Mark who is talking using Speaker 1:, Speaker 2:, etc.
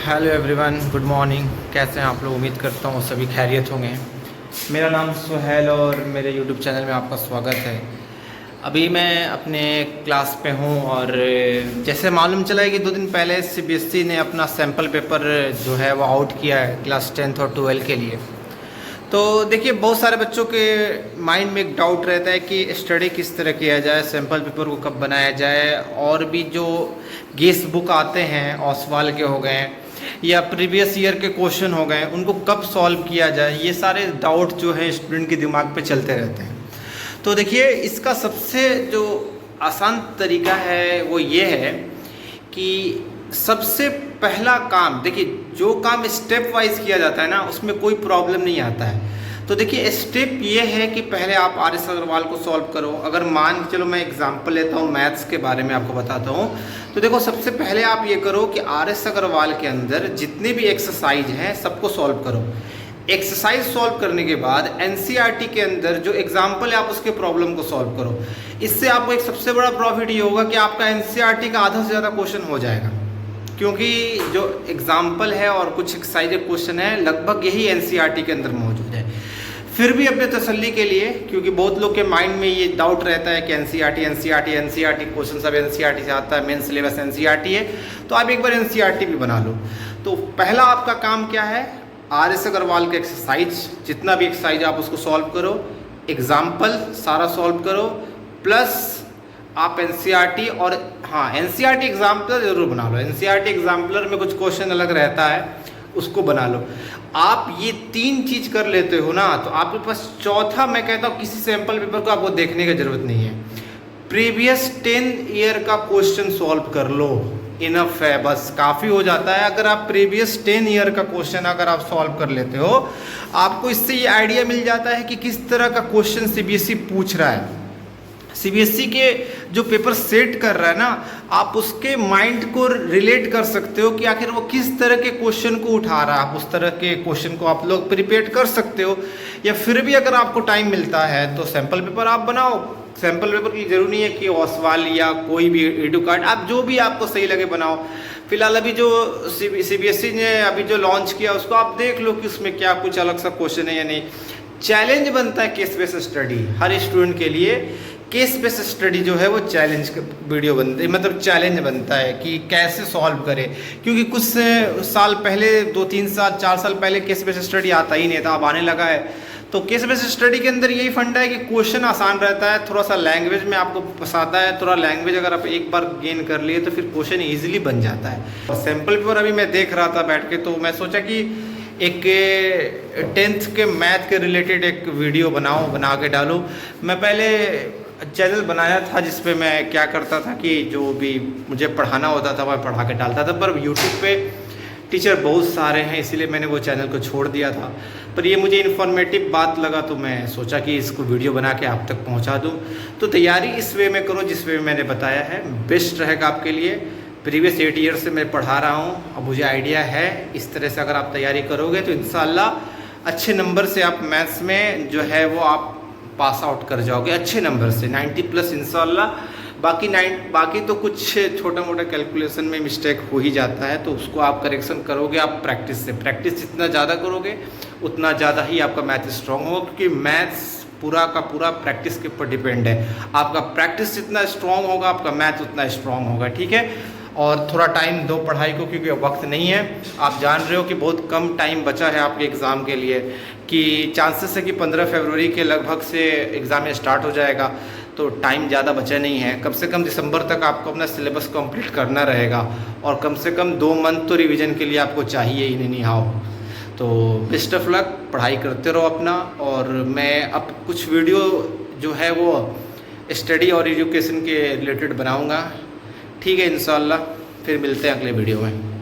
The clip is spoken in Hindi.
Speaker 1: Hello everyone, good morning. कैसे हैं आप लोग? उम्मीद करता हूँ सभी खैरियत होंगे। मेरा नाम सुहेल और मेरे यूट्यूब चैनल में आपका स्वागत है। अभी मैं अपने क्लास पे हूँ और जैसे मालूम चला है कि 2 दिन पहले सीबीएसई ने अपना सैम्पल पेपर जो है वो आउट किया है क्लास 10th और 12 के लिए। तो देखिए, बहुत सारे बच्चों के माइंड में एक डाउट रहता है कि स्टडी किस तरह किया जाए, सैम्पल पेपर को कब बनाया जाए, और भी जो गेस बुक आते हैं ओसवाल के हो गए या प्रीवियस ईयर के क्वेश्चन हो गए, उनको कब सॉल्व किया जाए, ये सारे डाउट जो है स्टूडेंट के दिमाग पे चलते रहते हैं। तो देखिए, इसका सबसे जो आसान तरीका है वो ये है कि सबसे पहला काम, देखिए जो काम स्टेप वाइज किया जाता है ना, उसमें कोई प्रॉब्लम नहीं आता है। तो देखिए, स्टेप ये है कि पहले आप आर एस अग्रवाल को सॉल्व करो। अगर मान के चलो मैं एग्जांपल लेता हूँ, मैथ्स के बारे में आपको बताता हूँ। तो देखो, सबसे पहले आप ये करो कि आर एस अग्रवाल के अंदर जितने भी एक्सरसाइज हैं सबको सॉल्व करो। एक्सरसाइज सॉल्व करने के बाद एनसीईआरटी के अंदर जो एग्जाम्पल है आप उसके प्रॉब्लम को सॉल्व करो। इससे आपको एक सबसे बड़ा प्रॉफिट ये होगा कि आपका एनसीईआरटी का आधा से ज़्यादा क्वेश्चन हो जाएगा, क्योंकि जो एग्जाम्पल है और कुछ एक्सरसाइज क्वेश्चन है लगभग यही एनसीईआरटी के अंदर मौजूद है। फिर भी अपने तसल्ली के लिए, क्योंकि बहुत लोग के माइंड में ये डाउट रहता है कि एनसीईआरटी क्वेश्चन सब एनसीईआरटी से आता है, मेन सिलेबस एनसीईआरटी है, तो आप एक बार एनसीईआरटी भी बना लो। तो पहला आपका काम क्या है, आर एस अग्रवाल का एक्सरसाइज, जितना भी एक्सरसाइज आप उसको सॉल्व करो, एग्जाम्पल सारा सॉल्व करो, प्लस आप एनसीईआरटी, और हाँ, एनसीईआरटी एग्जाम्पलर जरूर बना लो। एनसीईआरटी एग्जाम्पलर में कुछ क्वेश्चन अलग रहता है, उसको बना लो। आप ये 3 चीज कर लेते हो ना, तो आपके पास चौथा, मैं कहता हूँ किसी सैम्पल पेपर को आपको देखने की जरूरत नहीं है। प्रीवियस 10 ईयर का क्वेश्चन सॉल्व कर लो, इनफ है, बस काफ़ी हो जाता है। अगर आप प्रीवियस 10 ईयर का क्वेश्चन अगर आप सॉल्व कर लेते हो, आपको इससे ये आइडिया मिल जाता है कि किस तरह का क्वेश्चन सीबीएसई पूछ रहा है। सीबीएसई के जो पेपर सेट कर रहा है ना, आप उसके माइंड को रिलेट कर सकते हो कि आखिर वो किस तरह के क्वेश्चन को उठा रहा है। आप उस तरह के क्वेश्चन को आप लोग प्रिपेयर कर सकते हो। या फिर भी अगर आपको टाइम मिलता है तो सैम्पल पेपर आप बनाओ। सैम्पल पेपर की जरूरी नहीं है कि ओसवाल या कोई भी एडुकार्ड, आप जो भी आपको सही लगे बनाओ। फिलहाल अभी जो सीबीएसई ने अभी जो लॉन्च किया उसको आप देख लो कि उसमें क्या कुछ अलग सा क्वेश्चन है या नहीं। चैलेंज बनता है केस बेस्ड स्टडी, हर स्टूडेंट के लिए केस बेस्ड स्टडी जो है वो चैलेंज वीडियो बनती है, मतलब चैलेंज बनता है कि कैसे सॉल्व करें। क्योंकि कुछ साल पहले, 2-3 साल 4 साल पहले केस बेस्ड स्टडी आता ही नहीं था, अब आने लगा है। तो केस बेस्ड स्टडी के अंदर यही फंडा है कि क्वेश्चन आसान रहता है, थोड़ा सा लैंग्वेज में आपको फंसाता है। थोड़ा लैंग्वेज अगर आप एक बार गेन कर लिए तो फिर क्वेश्चन ईजिली बन जाता है। और सैम्पल पेपर अभी मैं देख रहा था बैठ के, तो मैं सोचा कि एक 10th के मैथ के रिलेटेड एक वीडियो बना के डालूँ। मैं पहले चैनल बनाया था जिस पे मैं क्या करता था कि जो भी मुझे पढ़ाना होता था मैं पढ़ा के डालता था, पर यूट्यूब पे टीचर बहुत सारे हैं, इसीलिए मैंने वो चैनल को छोड़ दिया था। पर ये मुझे इन्फॉर्मेटिव बात लगा तो मैं सोचा कि इसको वीडियो बना के आप तक पहुंचा दूं। तो तैयारी इस वे में करो जिस वे में मैंने बताया है, बेस्ट रहेगा आपके लिए। प्रीवियस 8 ईयर से मैं पढ़ा रहा हूँ, अब मुझे आइडिया है। इस तरह से अगर आप तैयारी करोगे तो इंशाल्लाह अच्छे नंबर से आप मैथ्स में जो है वो आप पास आउट कर जाओगे, अच्छे नंबर से 90+ इंशाल्लाह। बाकी तो कुछ छोटा मोटा कैलकुलेशन में मिस्टेक हो ही जाता है, तो उसको आप करेक्शन करोगे आप प्रैक्टिस से। प्रैक्टिस जितना ज़्यादा करोगे उतना ज़्यादा ही आपका मैथ स्ट्रॉन्ग होगा, क्योंकि मैथ्स पूरा का पूरा प्रैक्टिस के ऊपर डिपेंड है। आपका प्रैक्टिस जितना स्ट्रॉन्ग होगा आपका मैथ उतना स्ट्रॉन्ग होगा, ठीक है। और थोड़ा टाइम दो पढ़ाई को, क्योंकि वक्त नहीं है। आप जान रहे हो कि बहुत कम टाइम बचा है आपके एग्ज़ाम के लिए, कि चांसेस है कि 15 फरवरी के लगभग से एग्ज़ाम स्टार्ट हो जाएगा, तो टाइम ज़्यादा बचा नहीं है। कम से कम दिसंबर तक आपको अपना सिलेबस कंप्लीट करना रहेगा, और कम से कम 2 मंथ तो रिवीजन के लिए आपको चाहिए ही नहीं हाउ। तो बेस्ट ऑफ लक, पढ़ाई करते रहो अपना। और मैं अब कुछ वीडियो जो है वो स्टडी और एजुकेशन के रिलेटेड बनाऊँगा, ठीक है। इंशाल्लाह फिर मिलते हैं अगले वीडियो में।